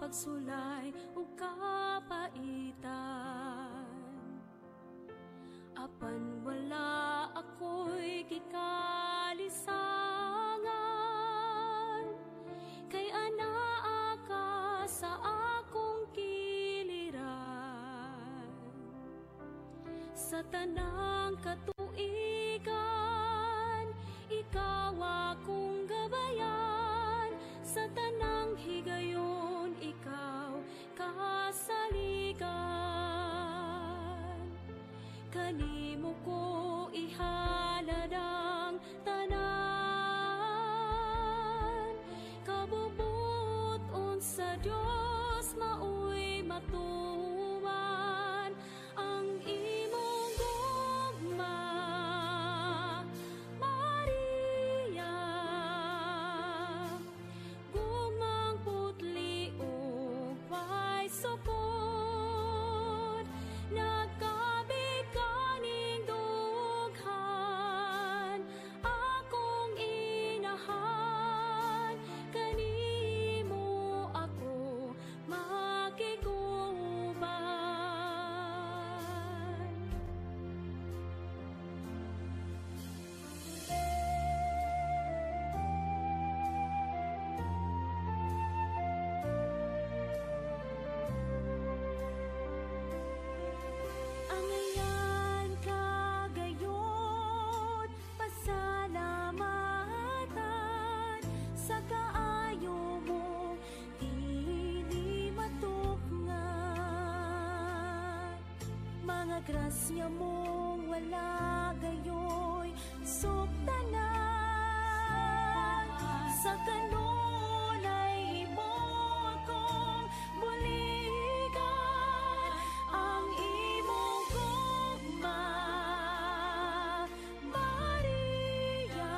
pagsulay ug kapaitan. Apan wala ako'y gikalisangan, kay anaa ka sa akong giliran. Sa tanang katuigan, ikaw akong gabayan. Sa tanang higayon, ikaw kasaligan. Kanimo ko ihalad ang tanan, kabubuton sa Dios maoy matuman. Ang imong gugma, Maria, gumang putli ug may sukod, nagkabig kaning dughan, akong inahan. Kanimo ako makiguban. Angayan kagayon, pasalamatan sa kaayo mo, dili matukngan. Mga grasya mong wala gayoy suktanan. Sa kanunay mo akong buligan. Ang imong gugma, Maria,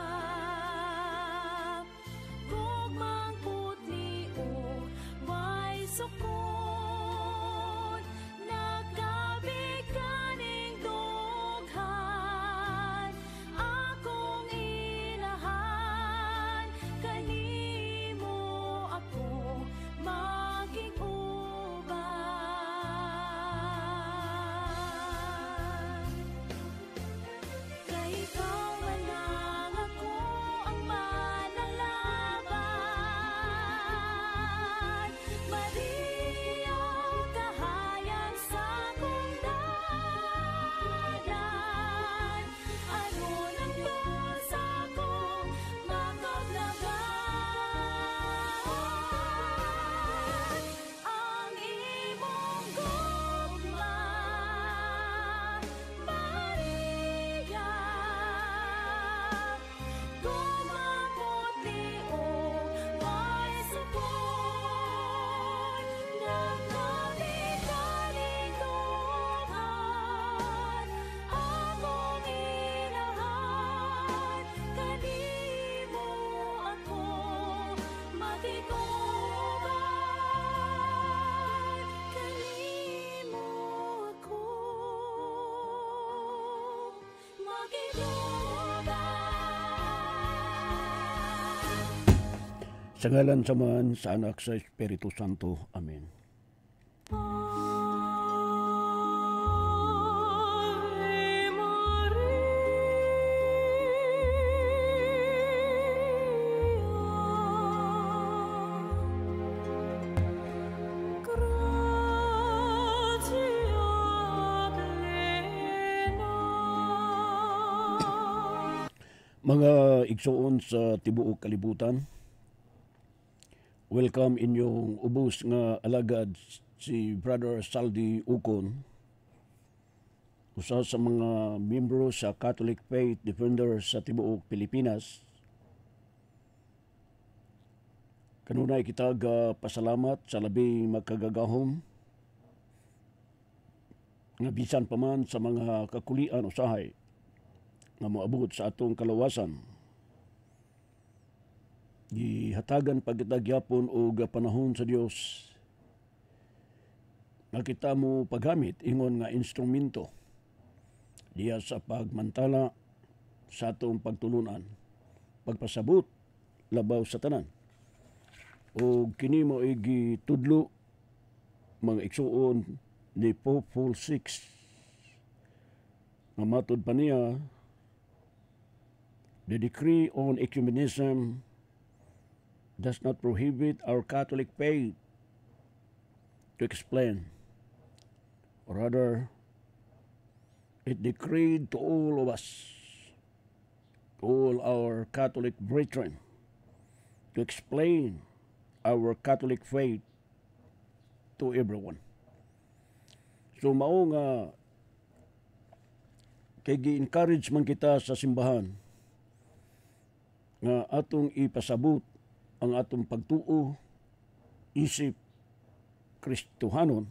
gugmang putli ug may sukod, nagkabig kaning dughan, akong ilahan. Kanimo ako makiguban. Kay ikaw manang ako ang manalaban. Maria, kahayag sa akong dalan. Ano nang dosa kong makaglagan? Ang imong gugma, Maria, gumang putli ug may sukod, nagkabig kaning dughan, akong inahan. Kanimo ako makiguban. Kanimo ako makiguban. Sa ngalan sa Man, sa Anak, sa Espiritu Santo. Amen. Ave Maria, gratia plena. Mga igsuon sa tibuok kalibutan, welcome inyong ubos nga alagad si Brother Saldi Ukon, usa sa mga miyembro sa Catholic Faith Defenders sa tibuok Pilipinas. Kanunay kita pasalamat sa labi magkagagahom nga bisan pa man sa mga kakulian usahay nga moabot sa atong kalawasan. Gihatagan pagitagyapon og panahon sa Dios nga kita mo paggamit ingon nga instrumento diya sa pagmantala sa atong pagtulunan, pagpasabot labaw sa tanan. O kini mo gitudlo mga igsuon ni Pope Paul VI nga matod pa niya, the decree on ecumenism does not prohibit our Catholic faith to explain. Or rather, it decreed to all of us, to all our Catholic brethren, to explain our Catholic faith to everyone. So mao nga kay gi-encourage man kita sa simbahan nga atong ipasabot ang atong pagtuo isip Kristohanon,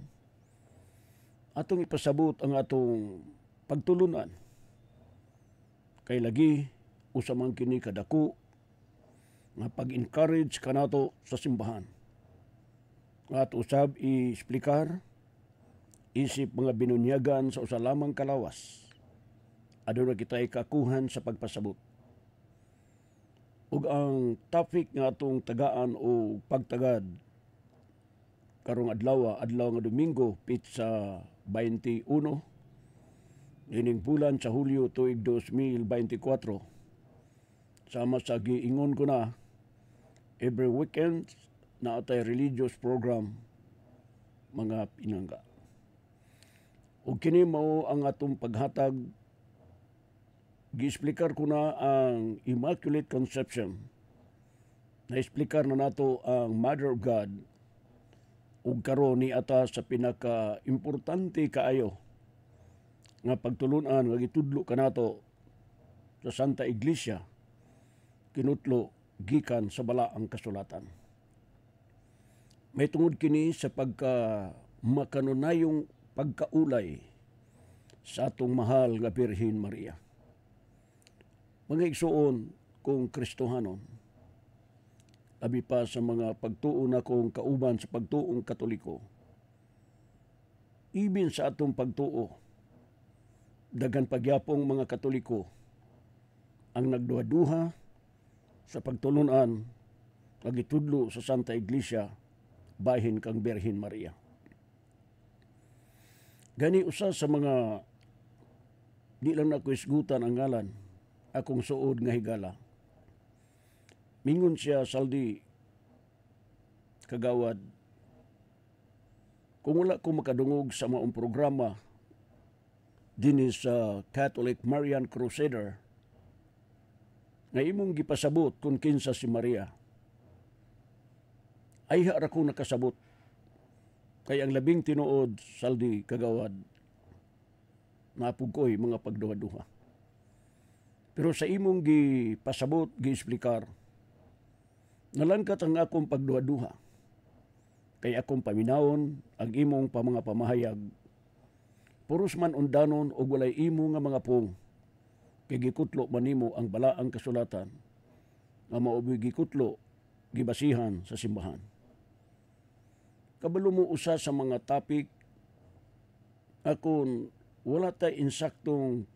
atong ipasabot ang atong pagtulunan kay lagi usa man kini kadako nga pag-encourage kanato sa simbahan. At usab i-explicar isip mga binunyagan sa usa lamang kalawas. Aduna kita ikakuhan sa pagpasabot. Ug ang topic nga atong tagaan o pagtagad karong adlaw nga Domingo pitsa 21 ining bulan sa Hulyo tuig 2024. Sama sa giingon ko na every weekend na atay religious program mga pinangga. Ug kini mao ang atong paghatag. Gi-explicar ko na ang Immaculate Conception. Na-explicar na nato ang Mother of God ug karon ni ata sa pinaka-importante kaayo nga pagtulunan nga gitudlo kanato sa Santa Iglesia kinutlo gikan sa balaang kasulatan. May tungod kini sa makanunayong pagkaulay sa atong mahal nga Birhen Maria. Mga igsuon kung Kristohanon, labi pa sa mga pagtuo na kong kauban sa pagtuong Katoliko, ibin sa atong pagtuo, dagan pagyapong mga Katoliko ang nagduha-duha sa pagtulunan nagitudlo sa Santa Iglesia bahin kang Birhen Maria. Gani usa sa mga di lang na ko isgutan ang ngalan akong suod nga higala. Mingon siya saldi kagawad, kung wala ko makadungog sa maong programa dinhi sa Catholic Marian Crusader nga imong gipasabot kung kinsa si Maria, ay ra ko nakasabot. Kay ang labing tinuod saldi kagawad napugkoy mga pagduha-duha. Pero sa imong gipasabot, gi-explicar, nalangkat ang akong pagduha-duha. Kay akong paminawon ang imong mga pamahayag. Puros man undanon o walay imo nga mga pong. Kay gikutlo man nimo ang balaang kasulatan nga maobi gikutlo, gibasihan sa simbahan. Kabalo mo usa sa mga topic akon wala tay insaktong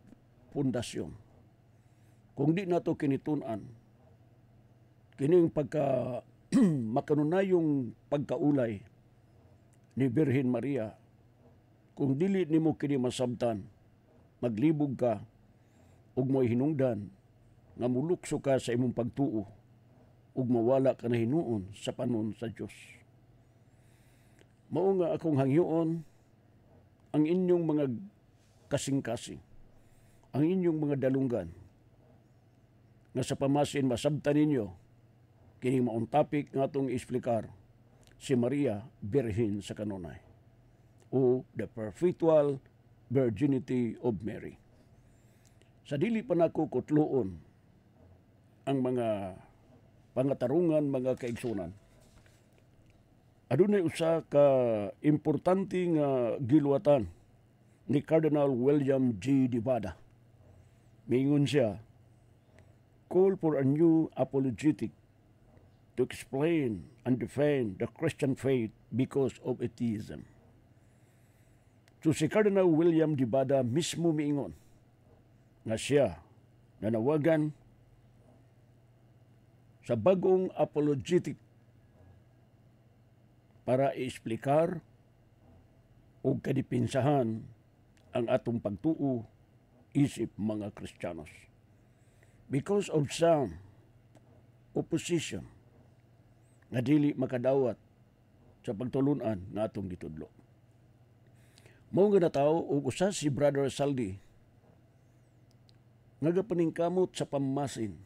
pundasyon. Kung di nato kinitun-an, kining pagka makanunayong pagkaulay ni Birhen Maria, kung dili nimo kini masabtan, maglibog ka ug mo'y hinungdan nga mulukso ka sa imong pagtuo ug mawala ka na hinuon sa panon sa Dios. Mao nga akong hangyoon ang inyong mga kasing-kasing, ang inyong mga dalunggan, nga sa pamasin masabtan ninyo kining maong topic nga atong explicar, si Maria Birhen sa kanunay o the perpetual virginity of Mary. Sa dili pa nako kutloon ang mga pangatarungan, mga kaigsunan, adunay usa ka importante nga giluwatan ni Cardinal William G. Divada. Mingon siya, call for a new apologetic to explain and defend the Christian faith because of atheism. So si Cardinal William Divada mismo miingon nga siya nanawagan sa bagong apologetic para i-explicar o kadipinsahan ang atong pagtuo isip mga Kristiyanos. Because of some opposition nga dili makadawat sa pagtulunan nga atong gitudlo. Mao nga natawo og usa si Brother Saldi nga gapaningkamot sa pammasin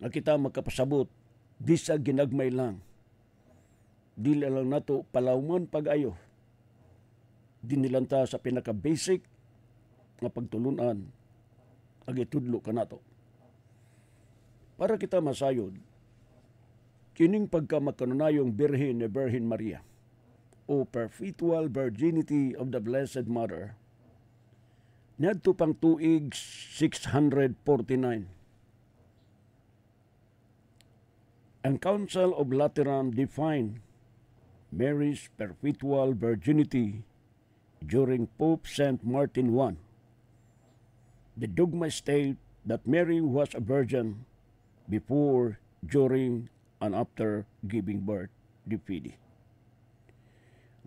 nga kita makapasabot bisag ginagmay lang. Dili lang nato palawman pag-ayo. Dinilanta sa pinaka-basic nga pagtulunan ang itudlo kanato. Para kita masayod, kining pagkamakanunayong Birhen ni Virgin Maria o Perpetual Virginity of the Blessed Mother, niadto pang tuig 649. Ang Council of Lateran defined Mary's perpetual virginity during Pope St. Martin I. The dogma states that Mary was a virgin before, during, and after giving birth to Fidi.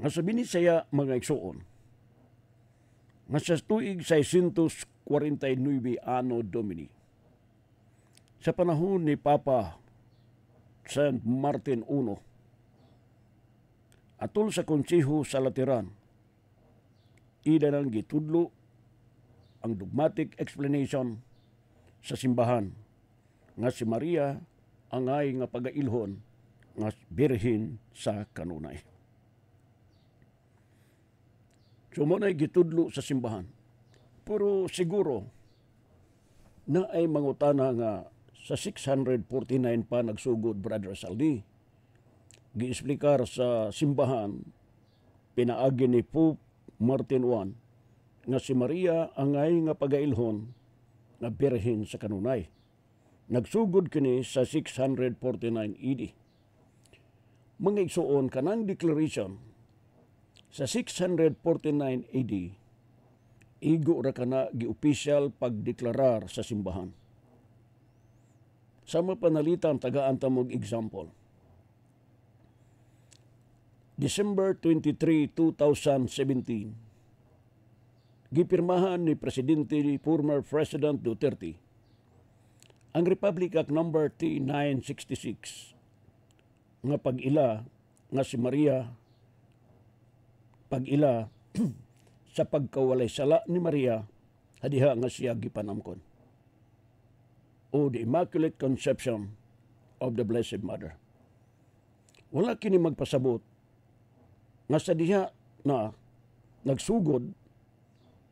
Nga sabi ni saya mga igsoon, nga sa tuig 649 Anno Domini, sa panahon ni Papa St. Martin I, atol sa konseho sa Lateran, ida nang gitudlo ang dogmatic explanation sa simbahan nga si Maria angay nga pagailhon nga birhen sa kanunay. So mo na'y gitudlo sa simbahan. Pero siguro na ay mangutana nga sa 649 pa nagsugod Brother Saldi. Giisplikar sa simbahan pinaagi ni Pope Martin I nga si Maria angay nga pagailhon nga birhen sa kanunay. Nagsugod kini sa 649 AD. Mga igsuon kanang declaration sa 649 AD, igo ra kana gi-opisyal pagdeklarar sa simbahan. Sa mapanalitan tagaan ta mog example. December 23, 2017, gipirmahan ni Presidente former President Duterte ang Republic Act number T966 nga pag-ila nga si Maria pag-ila sa pagkawalay sala ni Maria hadiha nga siya gipanamkon o the Immaculate Conception of the Blessed Mother. Wala kini magpasabot nga sa diha na nagsugod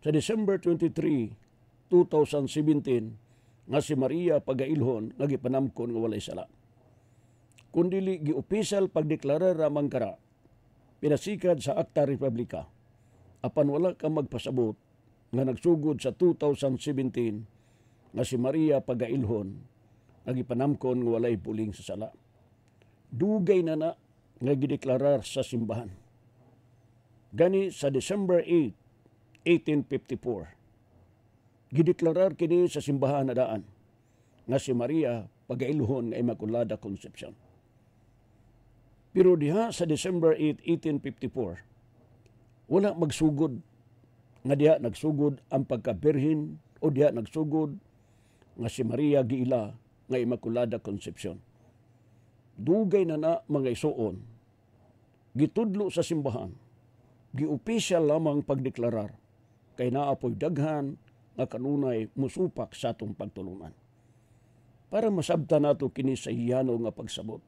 sa December 23, 2017 nga si Maria pagailhon nga gipanamkon nga walay sala. Kundili gi-opisyal pagdeklarar ramang kara pinasikad sa Acta Republica apan wala ka magpasabot nga nagsugod sa 2017 nga si Maria pagailhon nga gipanamkon nga walay puling sa sala. Dugay na nga gideklarar sa simbahan. Gani sa December 8, 1854, gideklarar kini sa simbahan na daan nga si Maria pagailhon nga Immaculada Conception. Pero diha sa December 8, 1854, wala magsugod nga diha nagsugod ang pagkabirhin o diha nagsugod nga si Maria giila nga Immaculada Conception. Dugay na mga isuon, gitudlo sa simbahan, gi-opisyal lamang pagdeklarar, kay naapoy daghan nga kanunay musupak sa atong pagtulunan. Para masabta nato kini sa hiyano nga pagsabot.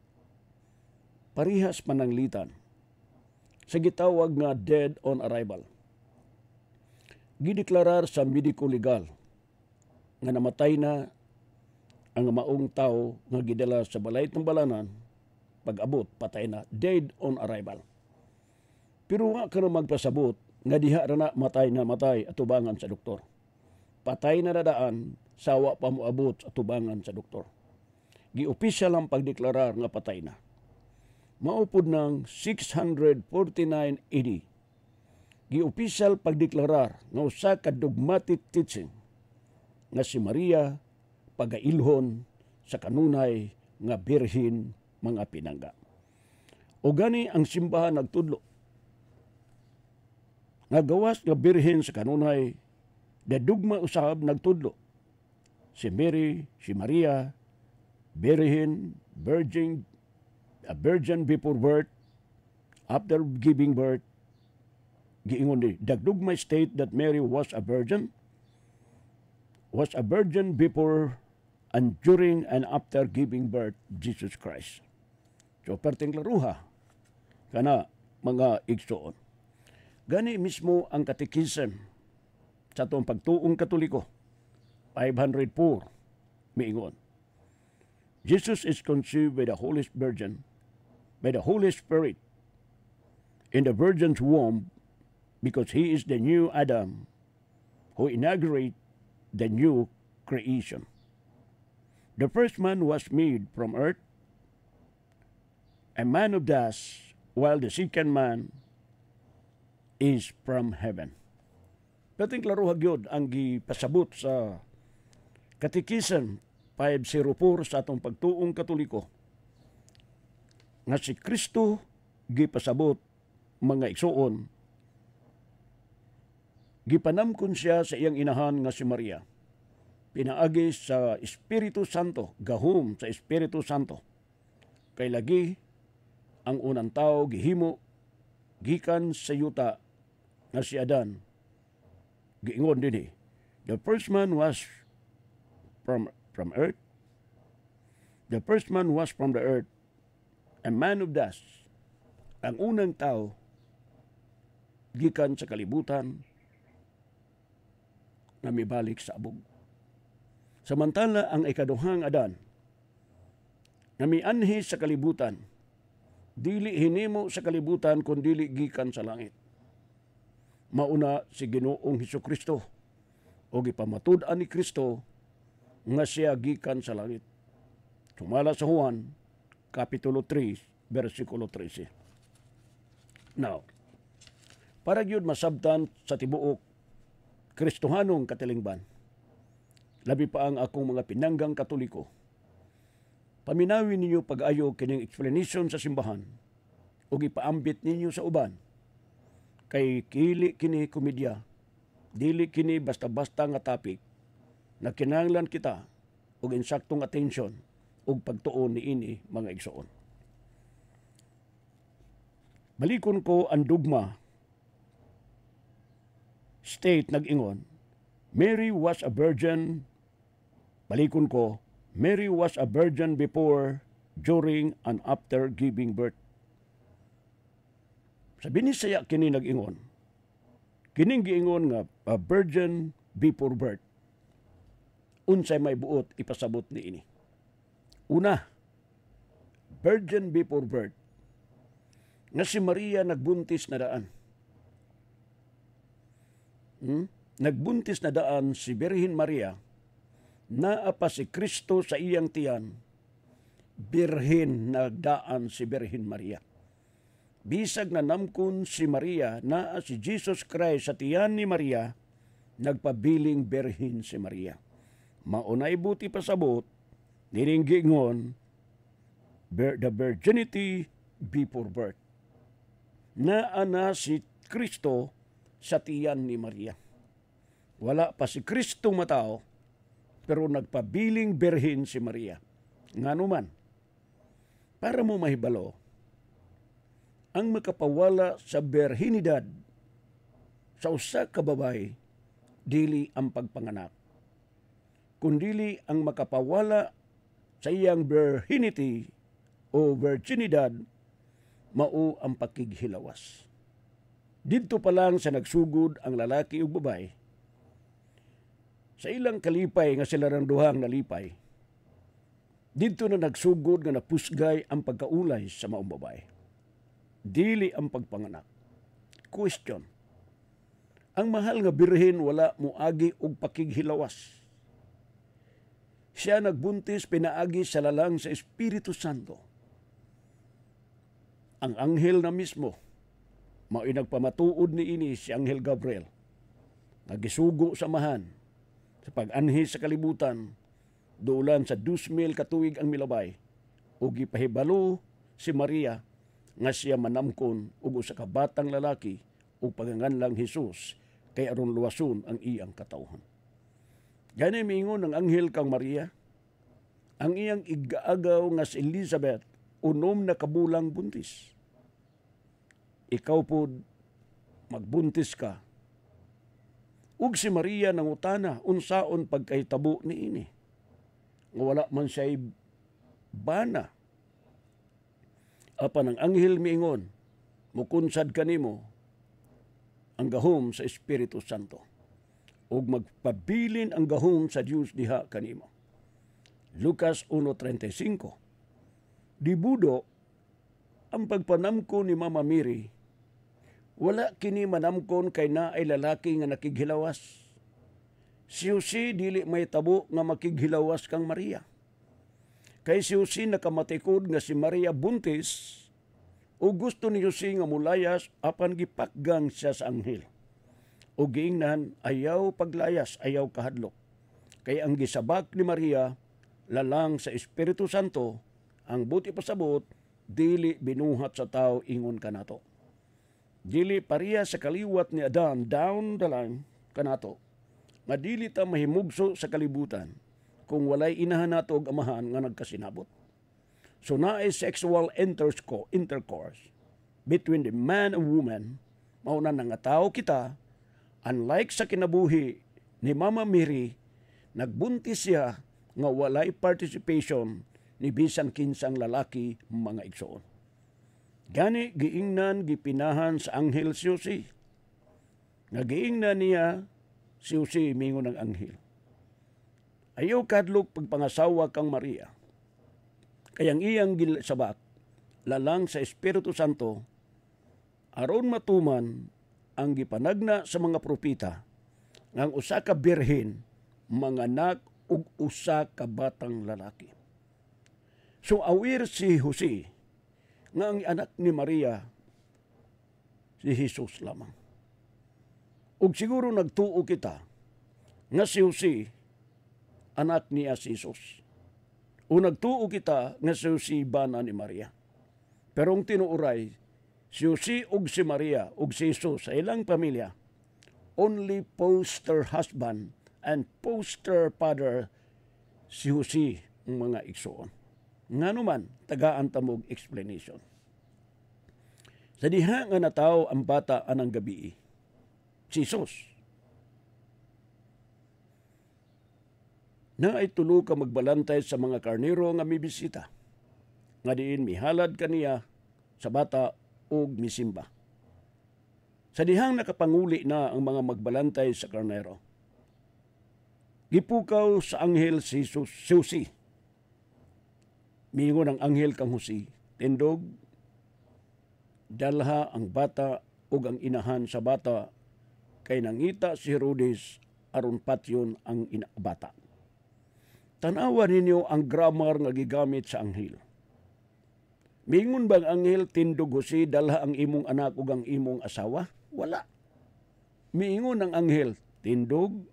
Parihas pananglitan sa gitawag nga dead on arrival. Gideklarar sa medico legal nga namatay na ang maong tao nga gidala sa balay ng balanan, pag-abot, patay na, dead on arrival. Pero nga ka na magpasabot, nga diha ra na matay atubangan sa doktor. Patay na nadaan, sawa pa moabot atubangan sa doktor. Gi-opisyal ang pagdeklarar nga patay na. Maupod ng 649 AD, gi-opisyal pagdeklarar nga usa ka dogmatic teaching nga si Maria pagailhon sa kanunay nga birhen mga pinangga. O gani ang simbahan nagtudlo nga gawas nga birhen sa kanunay, dadugma usab nagtudlo. Si Mary, si Maria, birhen, a virgin before birth, after giving birth, giingon ni, dagdugma state that Mary was a virgin before and during and after giving birth Jesus Christ. So, perting laruha, kana mga igsoon. Gani mismo ang katekism sa itong pagtuong katoliko, 504, miingon. Jesus is conceived by the Holy Virgin, by the Holy Spirit, in the Virgin's womb, because He is the new Adam who inaugurates the new creation. The first man was made from earth, a man of dust, while the second man is from heaven. Dating klaro hagyod ang gipasabot sa Katekism 504 sa atong pagtuong katoliko nga si Kristo gipasabot mga igsoon, gipanamkon siya sa iyang inahan nga si Maria. Pinaagi sa Espiritu Santo, gahom sa Espiritu Santo. Kay lagi ang unang tao gihimo gikan sa yuta nga si Adan. Giingon dinhi, the first man was from earth. The first man was from the earth, a man of dust. Ang unang tao gikan sa kalibutan na mibalik sa abog. Samantala ang ikaduhang Adan na mianhi sa kalibutan, dili hinimo sa kalibutan kundi gikan sa langit. Mauna si Ginoong Hesukristo o gipamatud-an ni Kristo nga siya gikan sa langit. Sumala sa Juan, Kapitulo 3, versikulo 13. Now, para gyud masabtan sa tibuok Kristohanong katilingban, labi pa ang akong mga pinanggang Katoliko, paminawin ninyo pag-ayo kining explanation sa simbahan o gipaambit ninyo sa uban, kay kili kini komedya, dili kini basta-basta nga topic na kinahanglan kita og insaktong atensyon ug pagtuon niini mga igsoon. Balikon ko ang dugma state nag-ingon, Mary was a virgin. Balikon ko, Mary was a virgin before, during, and after giving birth. Sa binisaya kini nag-ingon, kining giingon nga a virgin before birth, unsay may buot ipasabot ni ini. Una, virgin before birth, nga si Maria nagbuntis na daan. Nagbuntis na daan si Birhen Maria, naa pa si Kristo sa iyang tiyan, birhen nagdaan si Birhen Maria. Bisag na namkon si Maria, naa si Jesus Christ sa tiyan ni Maria, nagpabiling birhen si Maria. Maunay buti pasabot, niringgingon, the virginity before birth. Naa na si Kristo sa tiyan ni Maria. Wala pa si Kristo matao, pero nagpabiling birhen si Maria. Nganuman, para mo mahibalo, ang makapawala sa berhinidad sa usa ka babay, dili ang pagpanganak, kundili ang makapawala sa iyang virginity o virginidad, mao ang pakighilawas. Dito pa lang sa nagsugod ang lalaki ug babay, sa ilang kalipay nga sila ng duhang nalipay, dito na nagsugod nga napusgay ang pagkaulay sa maong babay. Dili ang pagpanganak. Question. Ang mahal nga birhen wala moagi og pakighilawas. Siya nagbuntis pinaagi sa lalang sa Espiritu Santo. Ang anghel na mismo, mao'y nagpamatuod ni ini si Anghel Gabriel, nagisugo sa mahan, sa pag-anhi sa kalibutan, duulan sa 2,000 katuig ang milabay, o gipahibalo si Maria nga siya manamkon ug usa ka batang lalaki o paganganlang Hesus kay aron luwason ang iyang katawhan. Gani miingon ng anghel kang Maria, ang iyang igaagaw nga si Elizabeth unom na kabulang buntis. Ikaw po magbuntis ka. Ug si Maria nangutana unsaon pagkahitabo niini. Nga wala man siya'y bana. Apan ang anghel miingon, mukunsad kanimo ang gahom sa Espiritu Santo ug magpabilin ang gahom sa Dios diha kanimo. Lucas 1:35. Dibudo ang pagpanamko ni Mama Mary, wala kini manamkon kay naay lalaki nga nakighilawas. Si Jose dili may tabo nga makighilawas kang Maria. Kay si Jose nakamatikod nga si Maria buntis o gusto ni Jose nga mulayas apan gipakgang siya sa anghel. O giingnan ayaw paglayas, ayaw kahadlok. Kay ang gisabak ni Maria lalang sa Espiritu Santo, ang buti pasabot dili binuhat sa tao ingon kanato. Dili pareha sa kaliwat ni Adan down the line kanato. Nga dili ta mahimugso sa kalibutan kung walay inahan nato og amahan nga nagkasinabot. So naay sexual intercourse between the man and woman, mauna nga tao kita, unlike sa kinabuhi ni Mama Mary, nagbuntis siya nga walay participation ni bisan kinsang lalaki mga igsoon. Gani giingnan gipinahan sa anghel si Jose. Nga giingnan niya si Jose mingon ng anghel. Ayaw kadlok pagpangasawa kang Maria. Kayang iyang sabak lalang sa Espiritu Santo aron matuman ang gipanagna sa mga propita nga ang usa ka birhen manganak og usa ka batang lalaki. So aware si Jose nga ang anak ni Maria si Jesus lamang. Ug siguro nagtuo kita nga si Jose anak niya si Jesus. O nagtuo kita nga si Jose bana ni Maria. Pero ang tinuuray, si Jose ug si Maria ug si Jesus sa ilang pamilya, only poster husband and poster father si Jose ang mga igsoon. Nga naman, tagaan tamog explanation. Sa diha nga nataw ang bata anang gabi, si Jesus. Na ay tulo ka magbalantay sa mga karnero nga mibisita. Nga diin mihalad kaniya sa bata o misimba. Sa dihang nakapanguli na ang mga magbalantay sa karnero, gipukaw sa anghel si Jose. Mingon ang anghel kang Jose, tindog, dalha ang bata o ang inahan sa bata, kay nangita si Herodes aron patyon ang bata. Tanawa ninyo ang grammar nga gigamit sa anghel. Mingon bang anghel, tindog Jose, dalha ang imong anak ug ang imong asawa? Wala. Miingon ang anghel, tindog,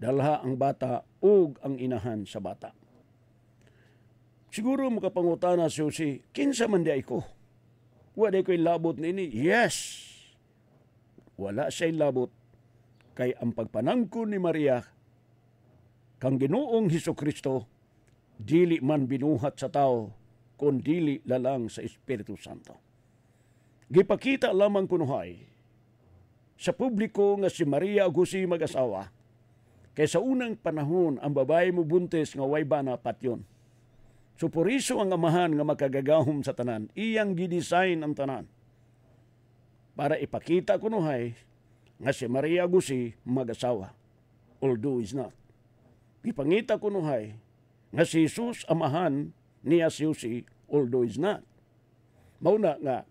dalha ang bata ug ang inahan sa bata. Siguro makapangutana si Jose, kinsa man di ko? Wala ko'y labot nini? Yes! Wala siya'y labot, kay ang pagpanangkon ni Maria kang Ginoong Hesukristo dili man binuhat sa tao kun dili lalang sa Espiritu Santo. Gipakita lamang kunuhay sa publiko nga si Maria ug Jose mag-asawa, kay sa unang panahon ang babae mo buntis nga way bana patyon. So por iso ang amahan nga makagagahom sa tanan, iyang gidesign ang tanan para ipakita kunuhay nga si Maria ug Jose mag-asawa, although is not. Ipangita kunuhay nga si Jesus amahan niya si Jose, although is not. Mauna nga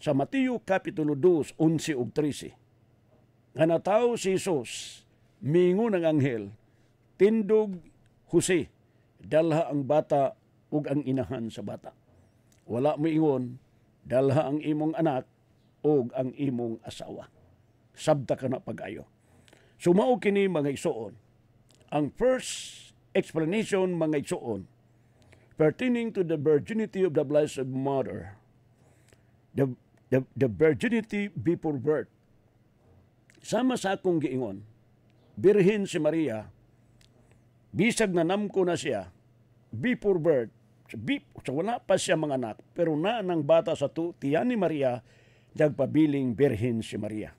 sa Mateo Kapitulo 2, 11 ug 13, nga nataw si Jesus, mingon ang anghel, tindog Jose, dalha ang bata ug ang inahan sa bata. Wala mo ingon, dalha ang imong anak ug ang imong asawa. Sabta ka na pag-ayo. Sumao kini mga igsoon. Ang first explanation mga igsoon pertaining to the virginity of the Blessed Mother, the virginity before birth, Sama sa akong giingon, Birhen si Maria, bisag na namko na siya, before birth, so wala pa siya mga anak, pero na ng bata sa tiyan ni Maria, nagpabiling Birhen si Maria.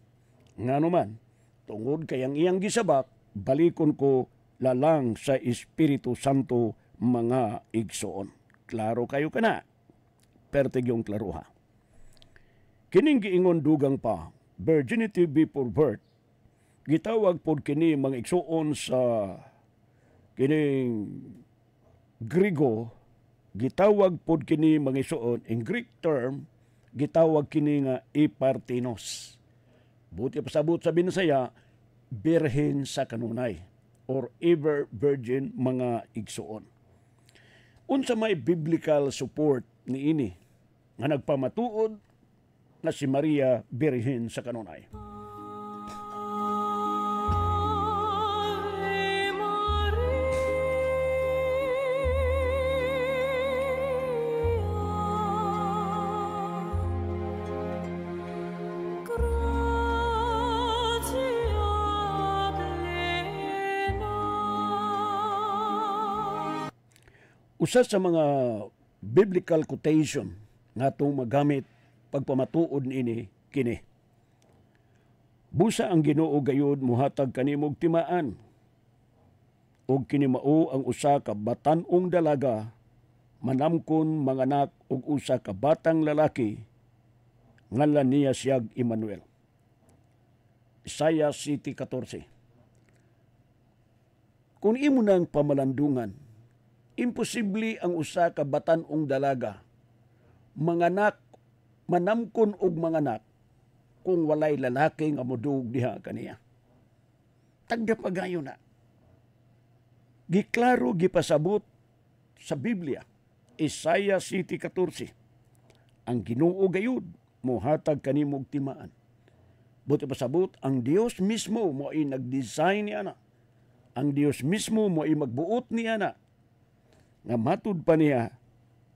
Nga naman, tungod kayang iyang gisabak, balikon ko lalang sa Espiritu Santo mga igsoon. Klaro kayo ka na, pertig yung klaruha. Kining giingon dugang pa, virginity before birth, gitawag pod kini mga igsoon sa kining Grigo, gitawag pod kini mga igsoon in Greek term, gitawag kini nga ipartinos. Buti pasabot sa Binisaya, birhen sa kanunay or ever virgin mga igsoon. Unsa may biblical support ni ini nga nagpamatuod na si Maria birhen sa kanunay. Ave Maria, gratia plena. Usa sa mga biblical quotation nga itong magamit pagpamatuod ini kini. Busa ang Ginoo gayud muhatag kanimog timaan. Og kini mao ang usa ka batan-ong dalaga manamkon manganak og usa ka batang lalaki ngalan niya siyag Emmanuel. Isaiah 7:14. Kung imo nang pamalandungan, imposible ang usa ka batan-ong dalaga manganak manamkon og manganak kung walay lalaki nga modug diha kaniya. Tagda pagayo na. Giklaro gipasabot sa Biblia, Isaiah 7:14. Ang Ginoo gayud mohatag kanimog timaan. Buti pasabot ang Dios mismo mo ay nag-design niya na. Ang Dios mismo mo ay magbuot niya na. Nga matud pa niya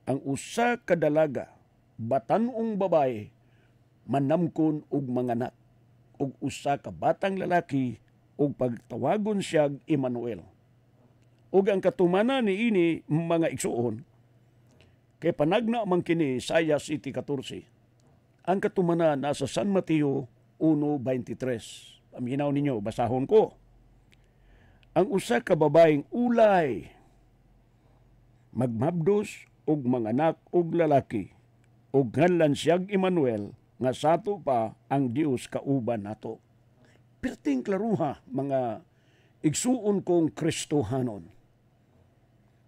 ang usa ka dalaga batanong babae manamkon og manganak og usa ka batang lalaki og pagtawagon siyag Emmanuel. Ug ang katumana ni ini mga igsuon kay panagna man kini Isaiah 7:14. Ang katumana nasa San Mateo 1:23. Paminaw ninyo, basahon ko. Ang usa ka babaeng ulay magmabdos og manganak og lalaki ug nganlan siyag Emmanuel nga sato pa ang Dios kauban nato. Perting klaruha mga igsuon kong Kristohanon.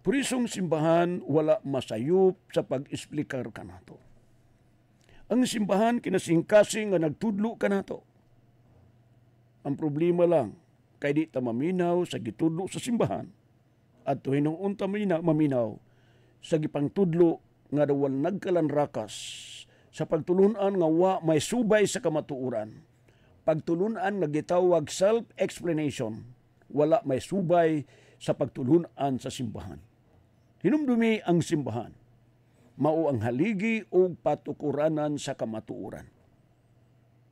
Purisong simbahan wala masayop sa pag-esplikar ka nato. Ang simbahan kinasingkasing nga nagtudlo ka nato. Ang problema lang kay di ta maminaw sa gitudlo sa simbahan at hinuon ta maminaw sa gipangtudlo nga dawal nagkalanrakas sa pagtulunan nga wa may subay sa kamatuuran. Pagtulunan nga gitawag self-explanation, wala may subay sa pagtulunan sa simbahan. Hinumdumi ang simbahan, mao ang haligi o patukuranan sa kamatuuran.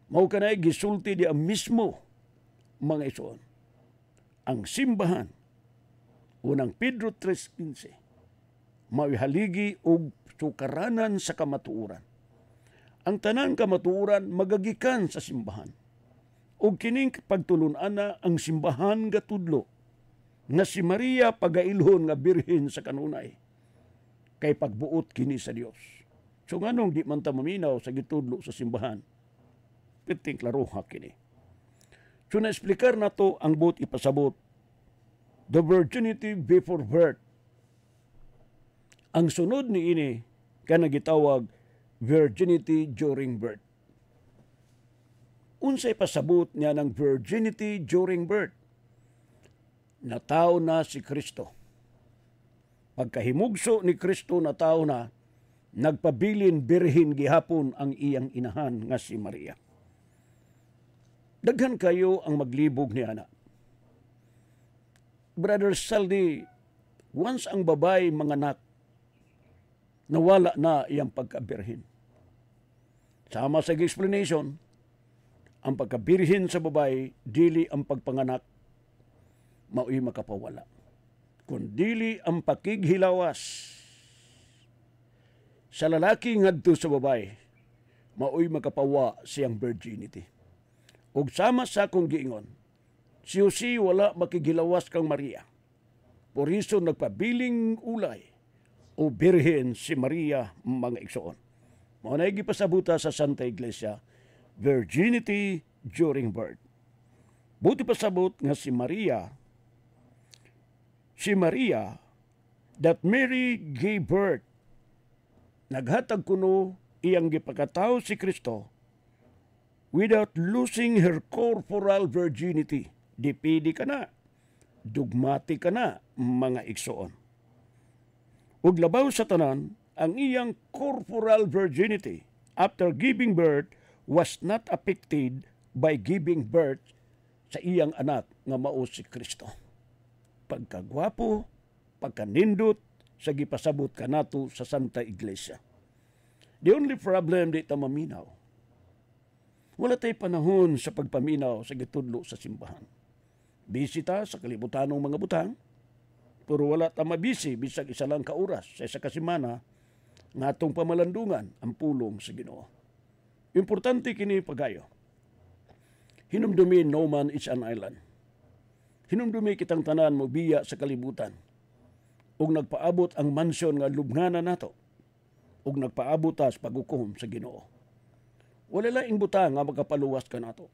Mao kanay gisulti di ang mismo mga isuon. Ang simbahan, unang Pedro 3:15, maihaligi og sukaranan sa kamatuuran. Ang tanan kamatuuran magagikan sa simbahan. Og kining pagtulunan na ang simbahan gatudlo na si Maria pagailhon nga birhen sa kanunay kay pagbuot kini sa Dios. So nganong di man ta maminaw sa gitudlo sa simbahan? Piting klaruha kini. So na-explicar na to ang buot ipasabot. The virginity before birth. Ang sunod ni ini kana gitawag virginity during birth. Unsay pasabot niya ng virginity during birth? Nataw na si Kristo. Pagkahimugso ni Kristo nataw na, nagpabilin birhin gihapon ang iyang inahan nga si Maria. Daghan kayo ang maglibog ni ana. Brother Saldi, once ang babay manganak, nawala na iyang pagkabirhin. Sama sa explanation, ang pagkabirhin sa babae, dili ang pagpanganak, mao'y makapawala. Kung dili ang pakighilawas sa lalaki ngadto sa babae, mao'y makapawa siyang virginity. Ug sama sa akong giingon, si Jose wala makighilawas kang Maria. Por iso nagpabiling ulay o birhen si Maria mga igsoon. Mao na gipasabuta sa Santa Iglesia, virginity during birth. Buti pasabot nga si Maria that Mary gave birth. Naghatag kuno iyang gipakatawo si Kristo without losing her corporal virginity. Dipidi ka na, dugmati ka na, mga igsoon. Ug labaw sa tanan, ang iyang corporal virginity after giving birth was not affected by giving birth sa iyang anak nga mao si Kristo. Pagkagwapo, pagkanindot, sa gipasabot kanato sa Santa Iglesia. The only problem di ta maminaw. Wala tay panahon sa pagpaminaw sa gitudlo sa simbahan. Bisita sa kalibutanong mga butang, pero wala ta mabisi bisag isa lang ka oras sa isa ka semana nga atong pamalandungan ang pulong sa Ginoo. Importante kini pagayo. Hinumdumi no man is an island. Hinumdumi kitang tanan mo biya sa kalibutan. Ug nagpaabot ang mansyon nga lubnganan nato. Ug nagpaabot sa paghukom sa Ginoo. Wala laing butang nga makapaluwas ka nato.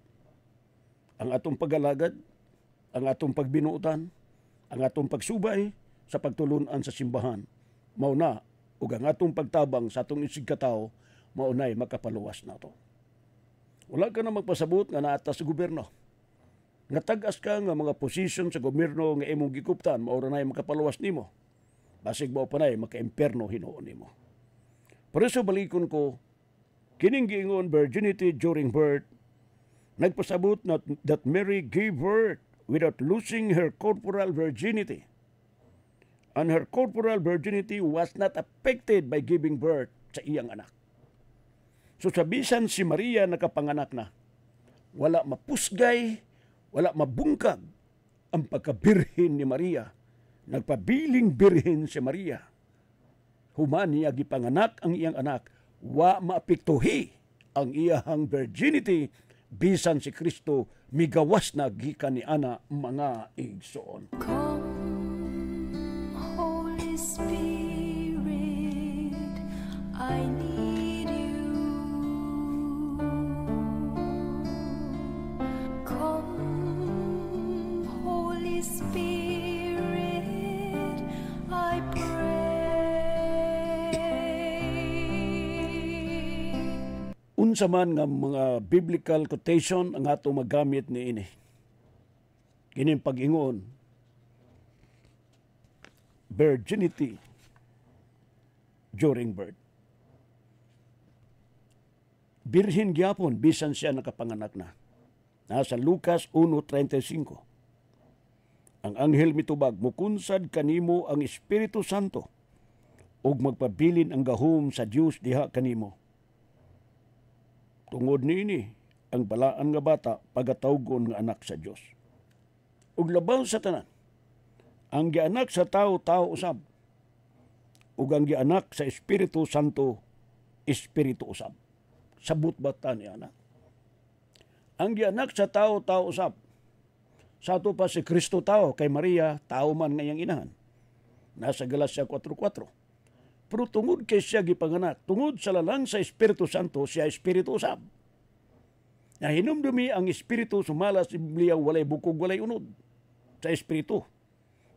Ang atong pag-alagad, ang atong pagbinuutan, ang atong pagsubay sa pagtulunan sa simbahan, mao na ug ang atong pagtabang sa atong isig katawo, mao nay makapaluwas nato. Wala ka na magpasabot nga naata sa gobyerno. Nga tag-as ka nga mga posisyon sa gobyerno nga imong gikuptan, mao ra nay makapaluwas nimo. Basig mo pa nay maka-imperno hinuon nimo. Por eso balikon ko, kining giingon virginity during birth, nagpasabot that Mary gave birth without losing her corporal virginity. And her corporal virginity was not affected by giving birth sa iyang anak. So sabisan si Maria nakapanganak na, wala mapusgay, wala mabungkag ang pagkabirhin ni Maria. Nagpabiling birhin si Maria. Human niya gipanganak ang iyang anak, wa maapektuhi ang iyang virginity bisan si Kristo migawas na gikan ni ana mga igsoon. Come, Holy Spirit, I need you. Come, Holy Spirit, I pray. Unsa man nga mga biblical quotation ang ato magamit ni ini. Kining pag-ingon, virginity during birth. Birhin gyapon bisan siya nakapanganak na. Nasa Lucas 1:35. Ang anghel mitubag, mukunsad kanimo ang Espiritu Santo ug magpabilin ang gahom sa Dios diha kanimo. Tungod niini ang balaan nga bata pagatawgon nga anak sa Dios. Ug labaw sa tanan, ang gianak sa tawo usab. Ug ang gianak sa Espiritu Santo, Espiritu usab. Sabot bata ni anak. Ang gianak sa tawo usab. Sa ato pa si Kristo tao, kay Maria, tao man ngayang inahan. Nasa Galacia 4:4. Pero tungod kay siya gipanganak, tungod sa lalang sa Espiritu Santo, siya Espiritu usab. Na hinumdumi ang Espiritu sumala sa Biblia, walay bukog, walay unod sa Espiritu.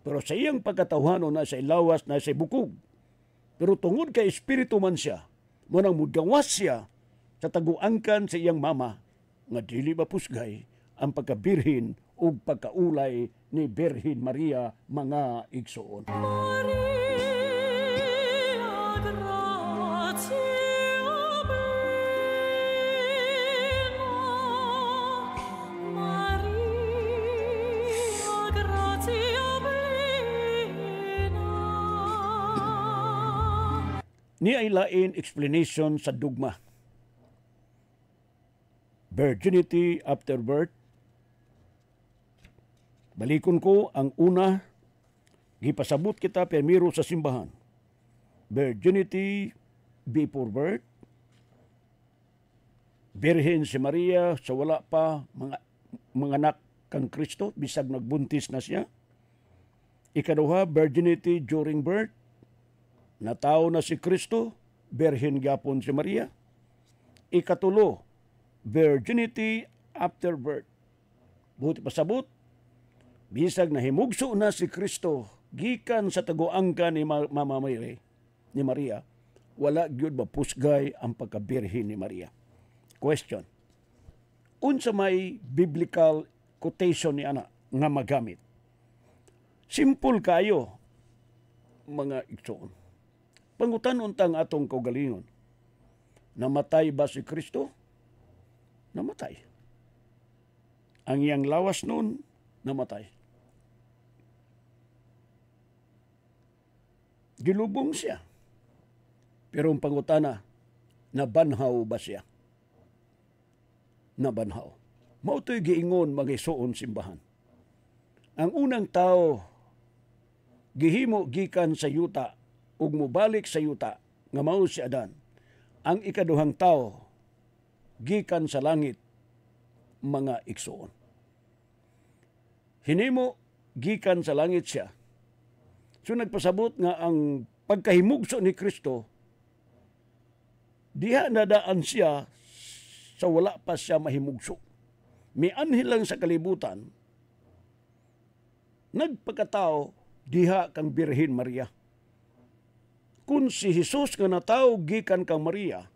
Pero sa iyang pagkatawhanon na sa ilawas, na sa bukog. Pero tungod kay Espiritu man siya, munang mugawas siya sa taguangkan sa iyang mama, nga dili mapusgay ang pagkabirhin o pagkaulay ni Birhin Maria mga igsoon. Maria, gratia plena. Maria, gratia plena. Ni ay lain explanation sa dugma. virginity after birth. Balikon ko ang una, gipasabot kita permiro sa simbahan. Virginity before birth. Birhen si Maria sa wala pa mga anak kang Kristo, bisag nagbuntis na siya. Ikaduha, virginity during birth. Natao na si Kristo, birhen gyapon si Maria. Ikatulo, virginity after birth. Buti pasabot, bisag na himugso na si Kristo, gikan sa taguangka ni Mama Mary, ni Maria, wala gyud mapusgay ang pagkabirhen ni Maria. Question. Unsa may biblical quotation ni ana nga magamit? Simple kayo, mga igsoon. Pangutan-on tang atong kaugalingon. Namatay ba si Kristo? Namatay. Ang iyang lawas noon, namatay. Gilubong siya. Pero ang pangutana, nabanhaw ba siya? Nabanhaw. Mauto'y giingon mag-isuon simbahan. Ang unang tao, gihimo gikan sa yuta, ug mubalik sa yuta, nga mao si Adan. Ang ikaduhang tao, gikan sa langit, mga igsoon. Hinimo, gikan sa langit siya. So nagpasabot nga ang pagkahimugso ni Kristo, diha nadaan siya sa wala pa siya mahimugso. May anhel lang sa kalibutan, nagpagkatao, diha kang Birhen Maria. Kung si Jesus nga natao gikan kang Maria,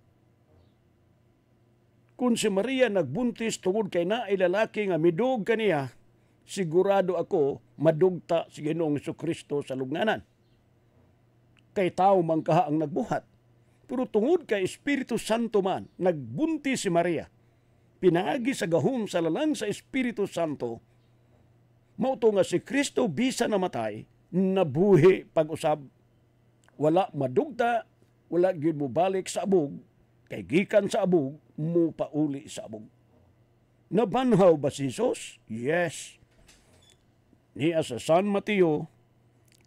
kung si Maria nagbuntis tungod kay naay lalaki nga midug kaniya, sigurado ako madugta si Ginoong Jesucristo sa lugnanan. Kay tao man kaha ang nagbuhat. Pero tungod kay Espiritu Santo man, nagbuntis si Maria. Pinaagi sa gahom sa lalang sa Espiritu Santo. Mauto nga si Kristo bisa namatay, nabuhi pag-usab. Wala madugta, wala gyud mo balik sa abog, kay gikan sa abog, mo pauli sa abog. Nabanhaw ba si Jesus? Yes. Niya sa San Mateo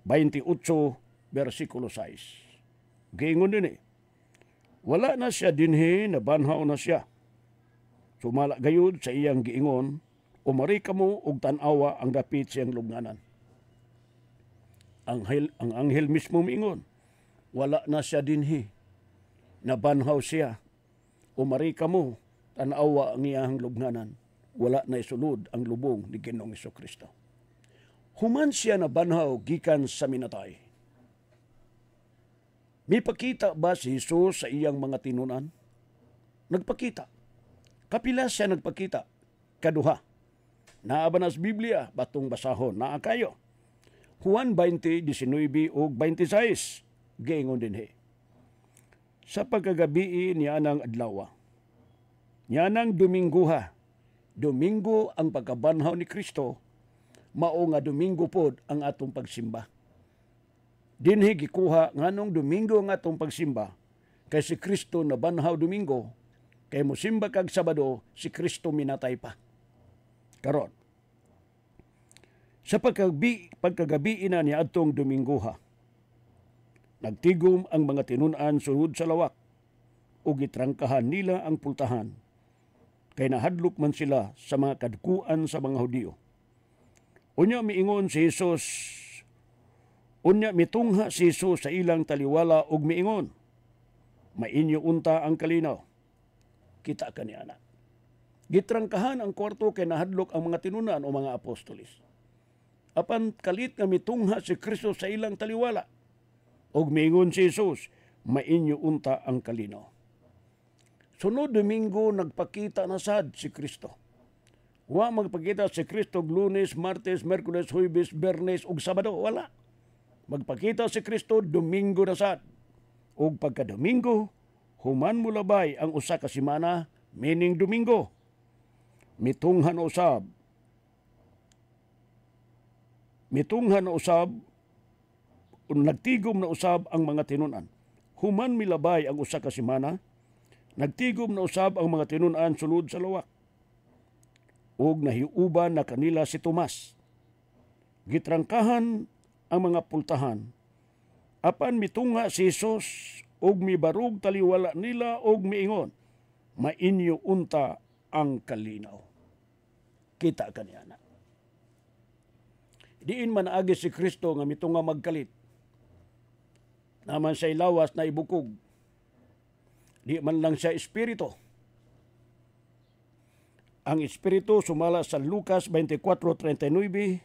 28, versikulo 6. Giingon din wala na siya dinhi, nabanhaw na siya. Sumala gayud sa iyang giingon, umari kamo og tan-awa ang dapit siyang lubnganan. Ang anghel mismo miingon, wala na siya dinhi, nabanhaw siya. Umari kamo, tan-awa ang iyang lubnganan. Wala na isulod ang lubong ni Ginoong Jesucristo. Human siya nabanhaw gikan sa minatay. May pakita ba si Jesus sa iyang mga tinunan? Nagpakita. Kapila siya nagpakita? Kaduha. Naa ba na sa Biblia? Batong basahon. Naa kayo. Juan 20:19 o 26. Giingon din Sa pagkagabi niya ng adlaw. Niya ng Domingguha. Domingo ang pagkabanhaw ni Kristo. Mao nga Domingo pod ang atong pagsimba. Dinhi gikuha nganong Domingo nga atong pagsimba kay si Kristo nabanhaw Domingo, kay mosimba kag Sabado si Kristo minatay pa. Karon, sa pagkagabi na niya atong Domingoha, nagtigom ang mga tinunan sunod sa lawak ug gitrangkahan nila ang pultahan kay nahadlok man sila sa mga kadkuan sa mga Hudiyo. Unya miingon si Jesus, unya mitungha si Jesus sa ilang taliwala ug miingon, mainyo unta ang kalinaw. Kita kaniana. Gitrangkahan ang kwarto kay nahadlok ang mga tinunan o mga apostolis. Apan kalit nga mitungha si Kristo sa ilang taliwala. Og miingon si Jesus, mainyo unta ang kalinaw. Sunod Domingo nagpakita na sad si Kristo. Wa magpakita si Kristo Lunes, Martes, Merkules, Huwebes, Bernes ug Sabado, wala. Magpakita si Kristo Domingo na sad. Ug pagka Domingo, human mo labay ang usa ka semana, meaning Domingo. Mitunghan na usab, nagtigom na usab ang mga tinunan. Human milabay ang usa ka semana, nagtigom na usab ang mga tinunan sulod sa lawak. ug nahiuban na kanila si Tomas. Gitrangkahan ang mga pultahan. Apan mitunga si Jesus ug mibarog taliwala nila ug miingon, mainyo unta ang kalinaw. Kita kaniya na. Diin man agi si Kristo nga mitunga magkalit. Naman siya lawas na ibukog. Di man lang siya espiritu. Ang espiritu sumala sa Lucas 24:39,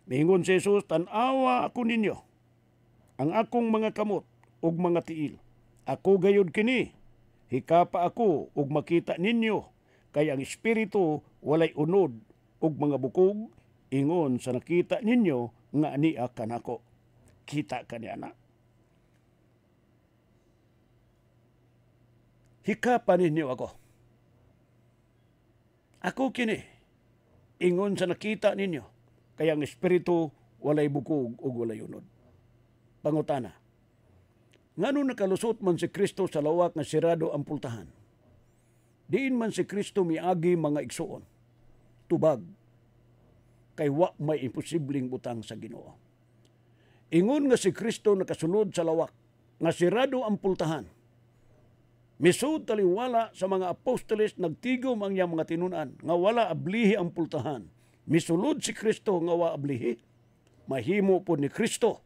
miingon si Jesus, tanawa ako ninyo, ang akong mga kamot ug mga tiil. Ako gayud kini, hikapa ako ug makita ninyo, kay ang espiritu walay unod ug mga bukog, ingon sa nakita ninyo nga ania kanako. Kita kaniya na. Hikapa ninyo ako. Ako kini, ingon sa nakita ninyo, kaya ang espiritu walay bukog ug walay unod. Pangutana, ngano nakalusot man si Kristo sa lawak nga sirado ang pultahan? Diin man si Kristo miagi mga igsuon, tubag, kay wa may imposibleng butang sa Ginoo. Ingon nga si Kristo nakasunod sa lawak nga sirado ang pultahan. Misud taliwala sa mga apostoles nagtigom ang iyang mga tinunan nga wala ablihi ang pultahan. Misulod si Kristo nga wa ablihi. Mahimo po ni Kristo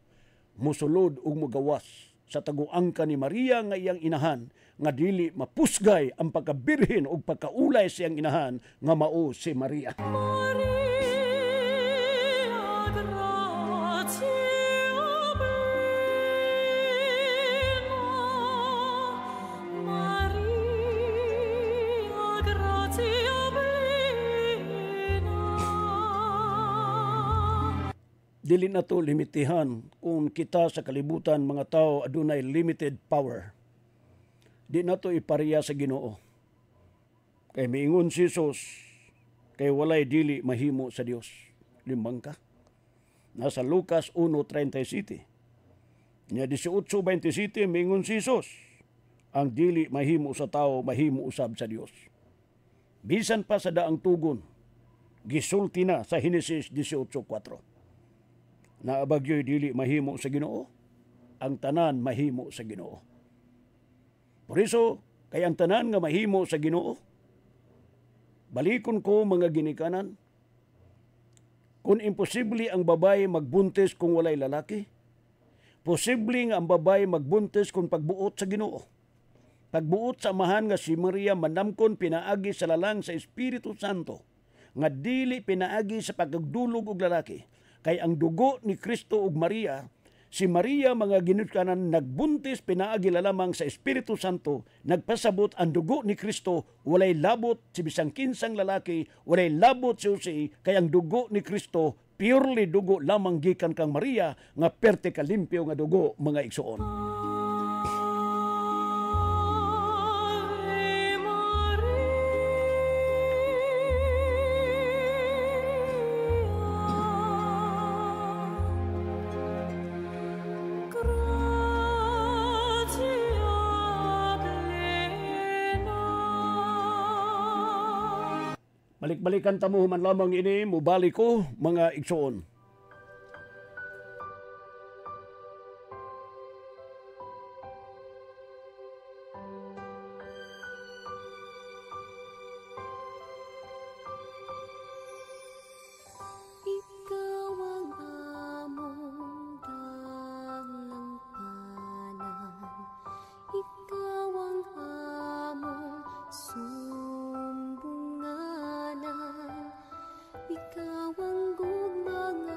musulod ug magawas sa taguangka ni Maria nga iyang inahan nga dili mapusgay ang pagkabirhen ug pagkaulay siyang inahan nga mao si Maria. Maria gratia plena, Maria gratia plena. Dili na to limitihan kung kita sa kalibutan mga tao adunay limited power. Di na to ipareha sa Ginoo. Kay miingon si Jesus, kay walay dili mahimo sa Dios. Limang ka. Nasa Lucas 1:37. Nya 18:27 miingon si Jesus, ang dili mahimo sa tao mahimo usab sa Dios. Bisan pa sa daang tugon, gisulti na sa Henesis 18:4. Naabagyoy dili mahimo sa Ginoo, ang tanan mahimo sa Ginoo. Por iso, kay ang tanan nga mahimo sa Ginoo, balikon ko mga ginikanan, kung imposible ang babae magbuntis kung walay lalaki, posible nga ang babae magbuntis kung pagbuot sa Ginoo. Pagbuot sa amahan nga si Maria manamkon pinaagi sa lalang sa Espiritu Santo, nga dili pinaagi sa pagdulog og lalaki. Kay ang dugo ni Kristo ug Maria, si Maria mga ginikanan nagbuntis pinaagi lamang sa Espiritu Santo, nagpasabot ang dugo ni Kristo walay labot si bisang kinsang lalaki, walay labot si Jose, kay ang dugo ni Kristo purely dugo lamang gikan kang Maria nga perte ka limpyo nga dugo mga igsuon. Ave Maria, gratia plena. Balik-balikan tamo man lamang ini, mubalik ko mga igsuon. Ikaw ang among dalampanan, ikaw ang among sumbunganan, ikaw ang gugmang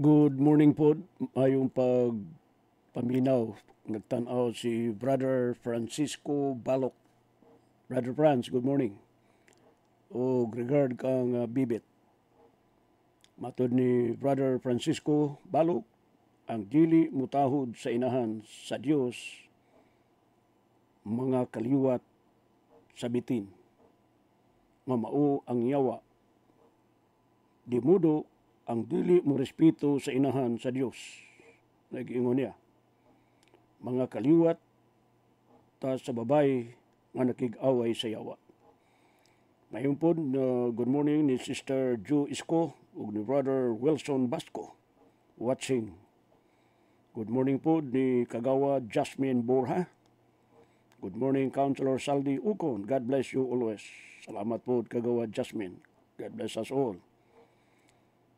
Good morning po. Ayong pagpaminaw. Nagtanaw si Brother Francisco Balok. Brother Franz, good morning. O regard kang bibit. Matod ni Brother Francisco Balok, ang dili mutahod sa inahan sa Dios, mga kaliwat sa bitin. Mamao ang yawa. Di mudo ang dili mo respeto sa inahan sa Dios. Nag-ingon niya. Mga kaliwat ta sa babay nga nakig-away sa yawa. Mayon po, good morning ni Sister Ju Isko ug ni Brother Wilson Basco watching. Good morning po ni Kagawa Jasmine Borja. Good morning Councilor Saldi Ukon. God bless you always. Salamat po Kagawa Jasmine. God bless us all.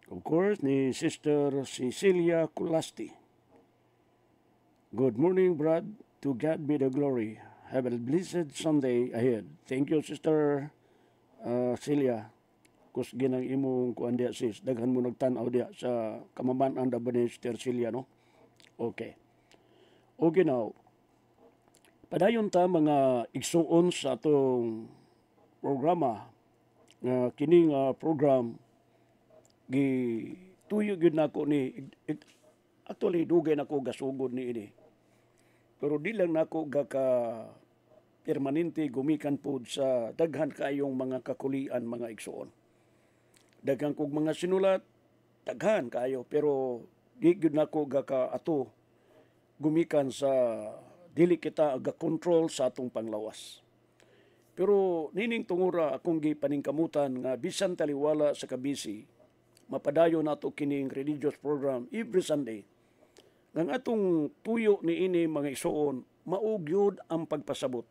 Of course, ni Sister Cecilia Kulasti. Good morning, Brad. To God be the glory. Have a blessed Sunday ahead. Thank you, Sister Celia. Kus ginang imong kuan diya sis. Daghan mo nagtanaw diya sa kamaman-an da ba ni Sister Celia, no? Okay. Okay now. Padayon ta mga igsuon sa atong programa. Kining program tuyo gyud nako ni actually dugay nako gasugod ni ini. Pero di lang nako gaka permanente gumikan pod sa daghan kayong mga kakulian mga igsuon. Daghan kog mga sinulat, daghan kayo pero di gyud nako gaka ato gumikan sa dili kita aga-control sa atong panglawas. Pero nining tungura akong gipaningkamutan nga bisan taliwala sa kabisi, mapadayon nato kining religious program every Sunday. Nang atong tuyo ni ini mga isuon, mao gyud ang pagpasabot.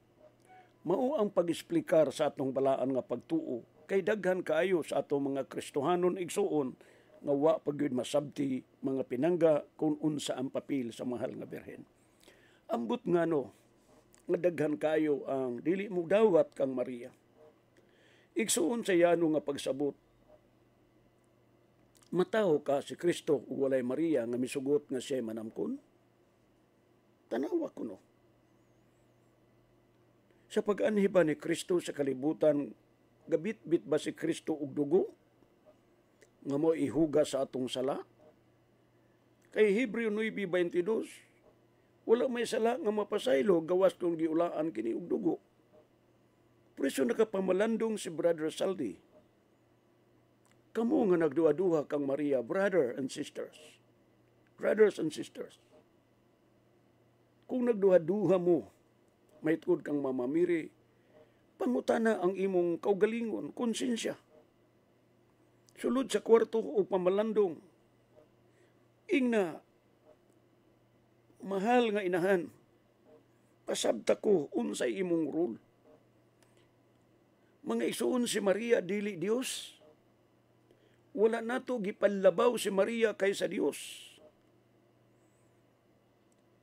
Mao ang pag-explicar sa atong balaan nga pagtuo. Kay daghan kaayo sa atong mga Kristohanon igsuon nga wa pa gyud masabti mga pinangga kung unsa ang papel sa mahal nga birhen. Ambot nga no, nga daghan kayo ang dili mo dawat kang Maria. Igsuon sa yano nga pagsabot, mataho ka si Kristo ug walay Maria nga misugot nga siya manamkon? Tanawa ko no. Sa pag-anhi ba ni Kristo sa kalibutan, gabit-bit ba si Kristo og dugo? Nga mo ihuga sa atong sala? Kay Hebreo 9:22, wala may sala nga mapasaylo gawas kung giulaan kini og dugo. Preso nakapamalandong si Brother Saldi. Kamu nga nagduha-duha kang Maria, brothers and sisters. Kung nagduha-duha mo, may tukod kang mamamiri, pangutana ang imong kaugalingon, konsensya. Sulod sa kwarto o pamalandong, ingna, mahal nga inahan, pasabta ko unsay imong rule. Mga isuon si Maria dili Dios. Wala nato gipanlabaw si Maria kaysa Dios.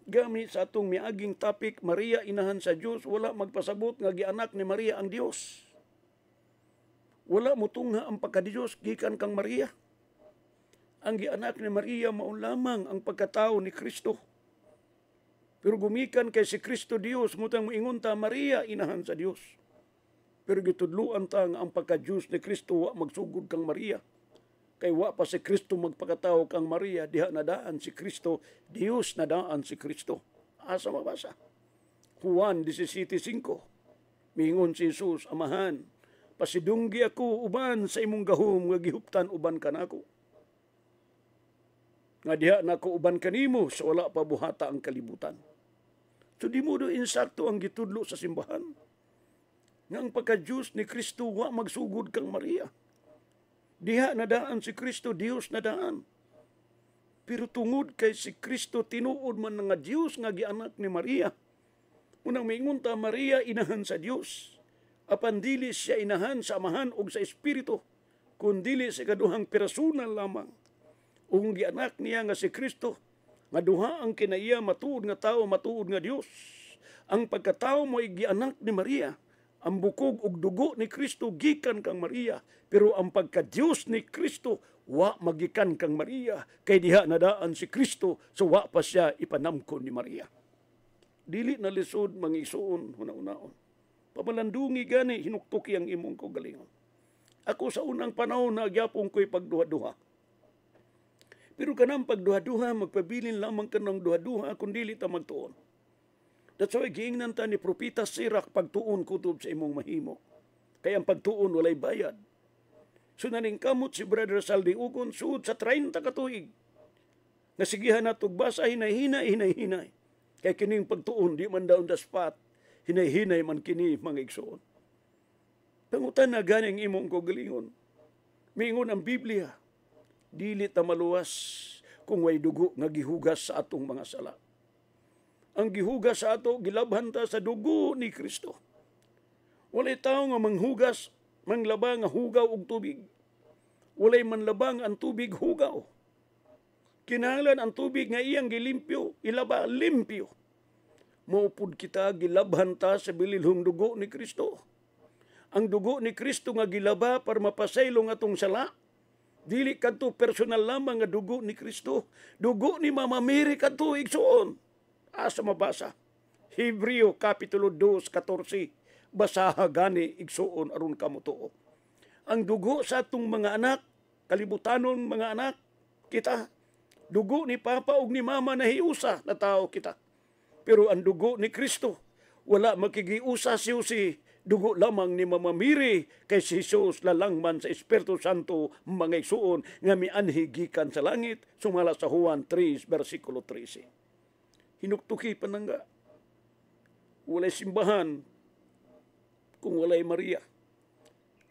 Gamit sa atong miaging topic, Maria inahan sa Dios, wala magpasabot nga gianak ni Maria ang Dios. Wala motungha ang pagka-Dios gikan kang Maria. Ang gianak ni Maria mao lamang ang pagkatao ni Kristo. Pero gumikan kay si Kristo Dios, mutang moingon ta Maria inahan sa Dios. Pero gitudluan ta nga ang pagka-Dios ni Kristo wa magsugod kang Maria. Kay wa pa si Kristo magpakatao kang Maria, diha nadaan si Kristo, Dios nadaan si Kristo. Asa mabasa? Juan 17:5. Mingon si Jesus, Amahan, pasidunggi ako uban sa imong gahom nga gihuptan uban kanako. Nga diha nako uban kanimo sa wala pa buhata ang kalibutan. So di mo do insakto ang gitudlo sa simbahan. Nga ang pagka-Diyos ni Kristo wa magsugod kang Maria. Diha nadaan si Kristo, Dios nadaan. Pero tungod kay si Kristo tinuod man nga Dios nga gianak ni Maria. Unang maingon ta Maria inahan sa Dios. Apan dili siya inahan sa Amahan ug sa Espiritu, kundi sa kaduhang persona lamang. Ug gianak niya nga si Kristo, nga duha ang kinaiya matuod nga tao, matuod nga Dios. Ang pagkatao mo gianak ni Maria, Ang bukog ug dugo ni Kristo gikan kang Maria, pero ang pagka-Dios ni Kristo wa magikan kang Maria, kay diha nadaan si Kristo, so wa pa siya ipanamkon ni Maria. Dili na lisod mangisuon una-unaon. Pamalandungi gani hinuktuki ang imong kaugalingon. Ako sa unang panahon nagyapon ko'y pagduha-duha. Pero kanang pagduha-duha, magpabilin lamang ka ng duha-duha kung dili ta magtuon. That's why giingnan ta ni Propita Sirach pagtuon kutob sa imong mahimo. Kaya ang pagtuon walay bayad. So naning kamot si Brother Saldi Ugon suod sa 30 ka tuig. Nasigihan na tugbasa hinay-hinay. Kaya kining pagtuon di man daw on the spot. Hinay-hinay man kini mga igsoon. Pangutan na ganing imong kaugalingon. Miingon ang Biblia, dili ta maluwas kung way dugo nga gihugas sa atong mga sala. Ang gihugas sa ato, gilabhan ta sa dugo ni Kristo. Walay tao nga manghugas, manglaba nga hugaw og tubig. Walay manlabang ang tubig hugaw. Kinahanglan ang tubig nga iyang gilimpyo, ilaba limpyo. Maupod kita, gilabhan ta sa bililhong dugo ni Kristo. Ang dugo ni Kristo nga gilaba para mapasaylong atong sala. Dili kadto personal lamang nga dugo ni Kristo. Dugo ni Mama Mary kadto igsoon. Asa mabasa? Hebreo Kapitulo 2:14. Basaha gani igsuon aron kamo tuo. Ang dugo sa atong mga anak, kalibutanon mga anak, kita, dugo ni Papa ug ni Mama nahiusa na tao kita. Pero ang dugo ni Kristo, wala makigiusa si dugo lamang ni Mama Mary kay si Jesus lalangman sa Espiritu Santo mga igsuon nga mianhi gikan sa langit, sumala sa Juan 3:13. Hinuktuki pa na nga. Walay simbahan kung walay Maria.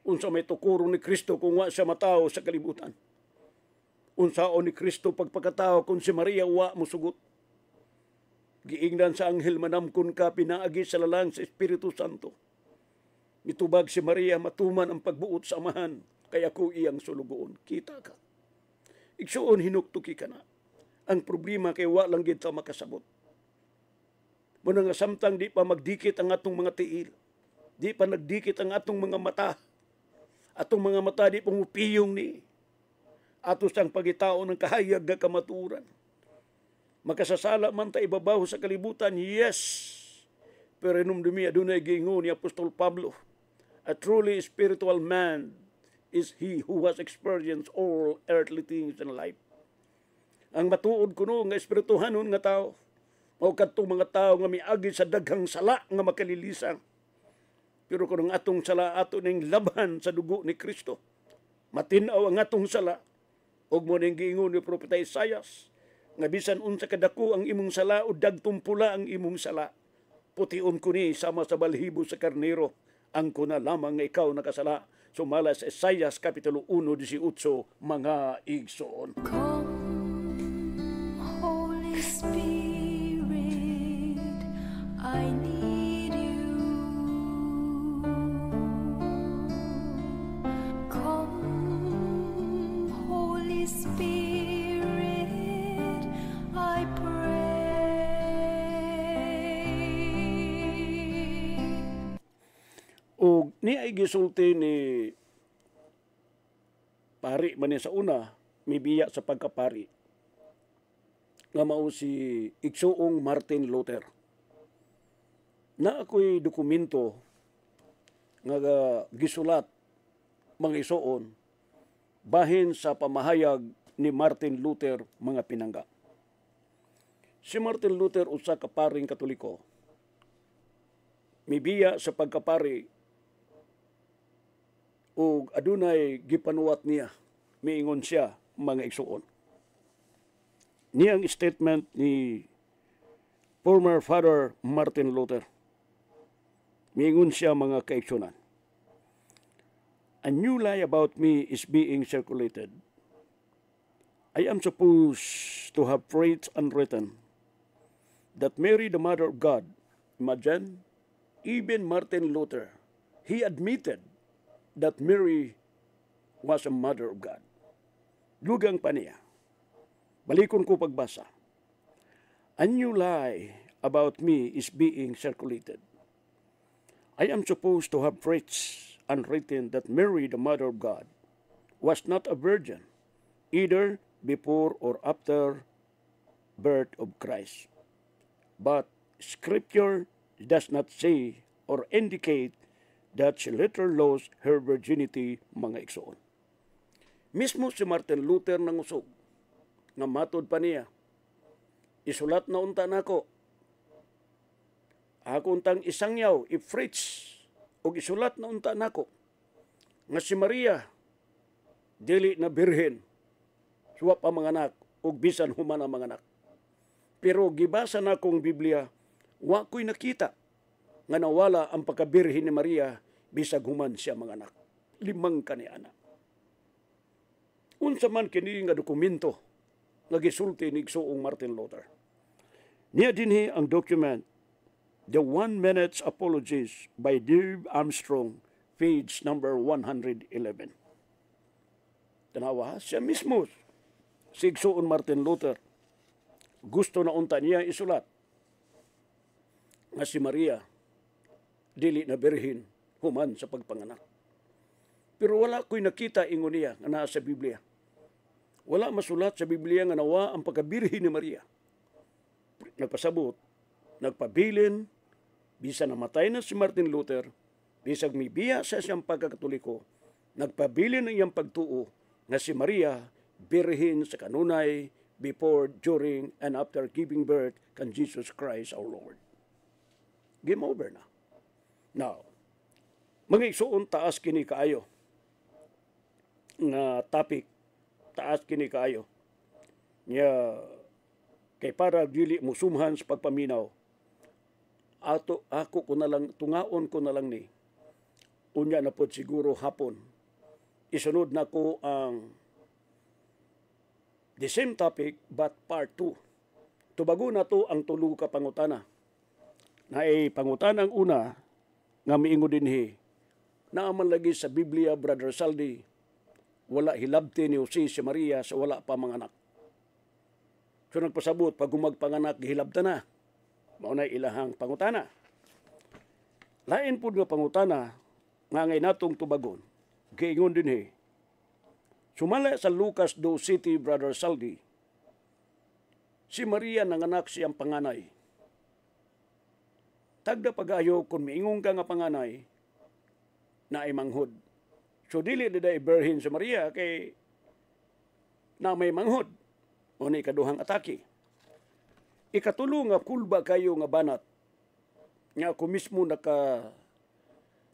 Unsa may tukuro ni Kristo kung wa siya matao sa kalibutan. Unsao ni Kristo pagpakatao kung si Maria wa musugot. Giingnan sa anghel manamkon ka pinaagi sa lalang sa Espiritu Santo. Mitubag si Maria matuman ang pagbuot sa amahan kaya ko iyang sulugoon. Kita ka. Igsuon hinuktuki ka na. Ang problema kay wa lang gid ta makasabot. Muna nga samtang di pa magdikit ang atong mga tiil. Di pa nagdikit ang atong mga mata. Atong mga mata di pumupiyong ni. Atos ang pagitao ng kahayag nga kamaturan. Makasasala man ta ibabaw sa kalibutan, yes. Pero inumdumi adunay giingon ni Apostol Pablo, a truly spiritual man is he who has experienced all earthly things in life. Ang matuod kuno nga espirituhanon nga tao, mao kadtong mga tao nga miagi sa daghang sala nga makalilisang. Pero kung ang atong sala ato ning labhan sa dugo ni Kristo, matinaw ang atong sala. Og mo ning giingon ni Propeta Isaias, nga bisan unsa kadako ang imong sala o dagtong pula ang imong sala, pution ko ni sama sa balhibo sa karnero, ang kuna lamang nga ikaw nakasala. Sumala sa Isaias Kapitulo 1:18, mga igsoon. Holy Spirit, I need you. Come, Holy Spirit, I pray. O ni ay gisulti ni pari man sa una, mibiya sa pagkapari. Nga mao si Igsoong Martin Luther. Na ako'y dokumento nga gisulat mga igsoon bahin sa pamahayag ni Martin Luther mga pinangga. Si Martin Luther usa ka paring Katoliko. Mibiya sa pagkapari ug adunay gipanuwat niya, miingon siya mga igsoon. Niyang statement ni former Father Martin Luther. Miingon siya mga kaigsunan. A new lie about me is being circulated. I am supposed to have prayed and written that Mary, the Mother of God, imagine, even Martin Luther, he admitted that Mary was a Mother of God. Dugang pa niya. Balikon ko pagbasa. A new lie about me is being circulated. I am supposed to have preached and written that Mary, the Mother of God, was not a virgin, either before or after birth of Christ. But Scripture does not say or indicate that she later lost her virginity, mga igsoon. Mismo si Martin Luther nangusog, nga matod pa niya, isulat na unta nako, ako untang isangyaw, i-preach, o isulat na unta nako, nga si Maria, dili na birhen, suwa pa mga anak, o bisan human ang mga anak. Pero gibasa na akong Biblia, wa ko'y nakita nga nawala ang pagkabirhin ni Maria bisag human siya mga anak. 5 kaniana. Unsa man kini nga dokumento nga gisulti ni Igsoong Martin Luther. Niya dinhi ang document, The 1 Minute's Apologies by Dave Armstrong, page number 111. Tanawa, siya mismo, si Igsoon Martin Luther, gusto na unta niya isulat nga si Maria dili na birhin human sa pagpanganak. Pero wala ko'y nakita ingon niya nga naa sa Biblia. Wala masulat sa Biblia nga nawa ang pagkabirhin ni Maria. Nagpasabot, nagpabilin, bisa namatay na si Martin Luther, bisag mibiya sa siyang pagkakatoliko, nagpabilin ang iyang pagtuo nga si Maria birhin sa kanunay before, during, and after giving birth kan Jesus Christ our Lord. Game over na. Now, mga igsoon, taas kini kaayo nga topic, taas kini kaayo nya kay para dili musumhan sa pagpaminaw, ako ko na lang, tungaon ko na lang ni, unya na po siguro hapon, isunod na ko ang the same topic but part 2. Tubago na to ang tulo ka pangutana. Na ay pangutanang una nga miingo dinhi, naaman lagi sa Biblia, Brother Saldi, wala hilabti ni Jose si Maria sa wala pa mga anak. So nagpasabot, pag gumagpanganak, gihilabta na. Maunay ilahang pangutana. Lain po nga pangutana, nga ngay natong tubagon, giingon dinhi, sumala sa Lucas 2:7, Brother Saldi, si Maria nanganak siyang panganay. Tagda pag-ayo kung miingon ka nga panganay na ay manghod. So dili na iberhin sa Maria kay na may manghod o ni kaduhang atake. Ikatulo nga kulba kayo nga banat nga ako mismo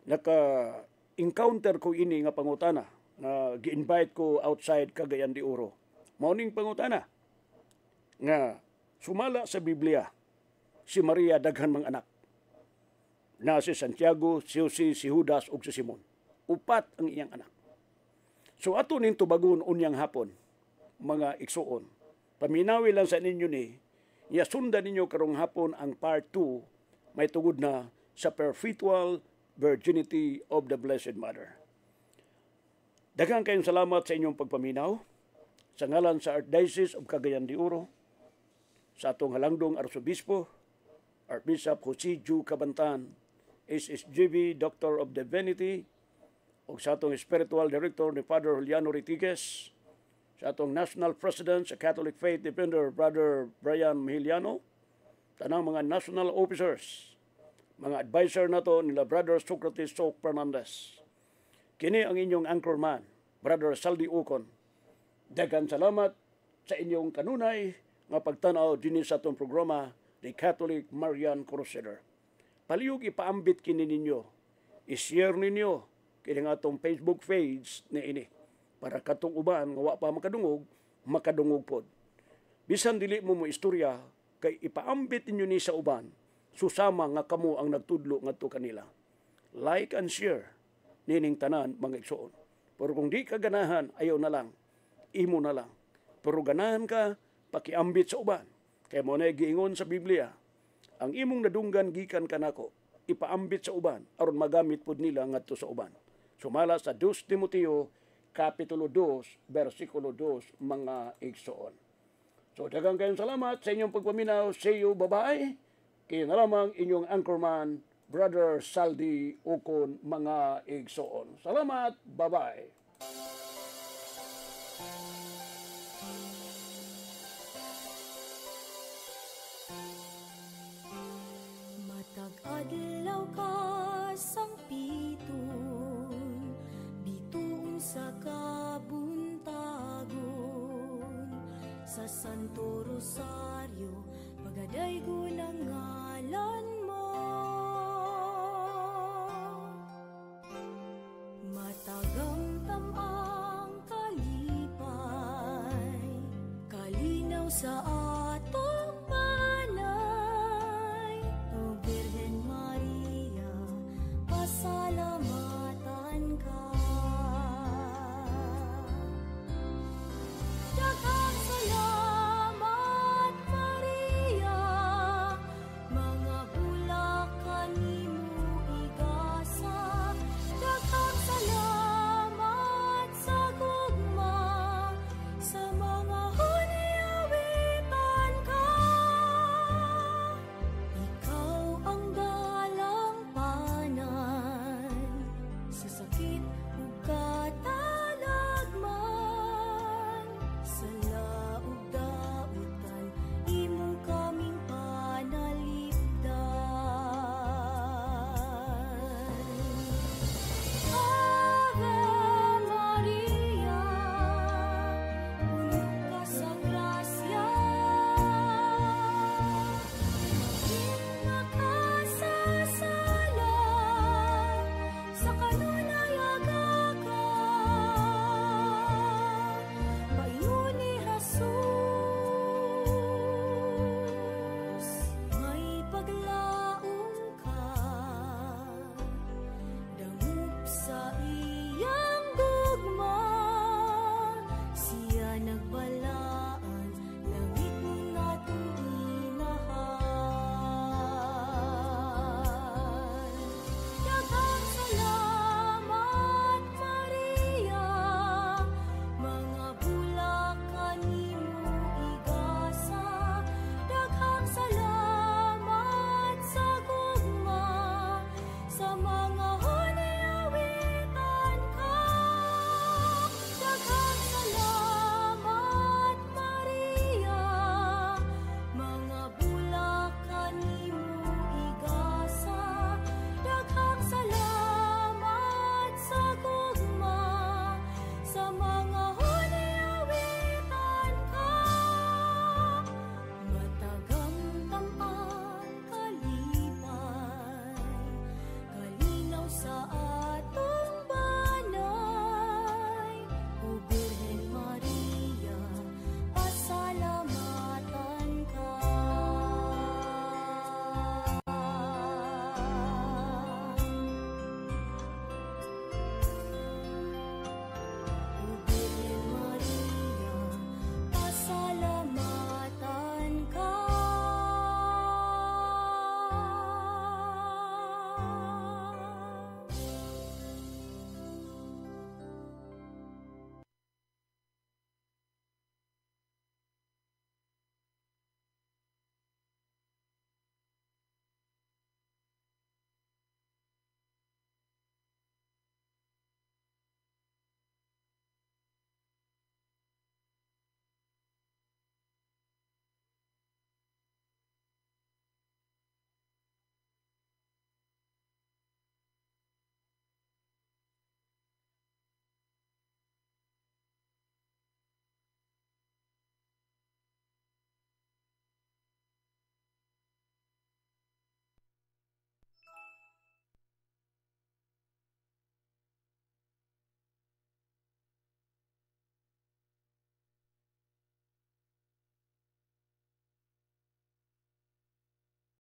naka-encounter ko ini nga pangutana na gi-invite ko outside Cagayan de Oro. Mauning pangutana nga sumala sa Biblia si Maria daghan mga anak. Na si Santiago, si Jose, si Judas ug si Simon. 4 ang iyang anak. So ato ning tubagon unyang hapon, mga igsoon. Paminawi lang sa ninyo ni, sundan ninyo karong hapon ang part 2, may tugod na sa perpetual virginity of the Blessed Mother. Daghang kayong salamat sa inyong pagpaminaw. Sa ngalan sa Archdiocese of Cagayan de Oro, sa atong halangdong Arsobispo, Archbishop Jose Ju Cabantan, SSGB Doctor of Divinity, o sa atong Spiritual Director ni Father Juliano Ritiges, sa atong National President sa Catholic Faith Defender Brother Brian Mihiliano, tanang mga national officers, mga advisor nato nila Brother Socrates Sok Fernandez. Kini ang inyong anchorman, Brother Saldi Ucon. Daghang salamat sa inyong kanunay nga pagtanaw dinhi sa atong programa, The Catholic Marian Crusader. Palihog ipaambit kini ninyo, i-share ninyo kini nga atong Facebook page ni ini para katong uban nga wa pa makadungog pod. Bisan dili mo istorya kay ipaambit ninyo ni sa uban, susama nga kamo ang nagtudlo ngadto kanila. Like and share nining tanan mga igsoon. Pero kung di ka ganahan, ayaw na lang, imo na lang. Pero ganahan ka, pakiambit sa uban. Kaya mo na giingon sa Biblia, ang imong nadunggan gikan kanako, ipaambit sa uban aron magamit pud nila ngadto sa uban. Sumala sa 2 Timoteo kapitulo 2 bersikulo 2 mga igsoon. So daghang kayong salamat sa inyong pagpaminaw. See you, bye-bye. Kaya na lamang inyong anchorman, Brother Saldi Ukon, mga igsoon. Salamat, bye-bye. Matag adlaw ka sang piton, bituon sa kabuntagon, sa Santo Rosario, pagadaygon ang ngalan mo. Matagam tamang kalipay, kalinaw sa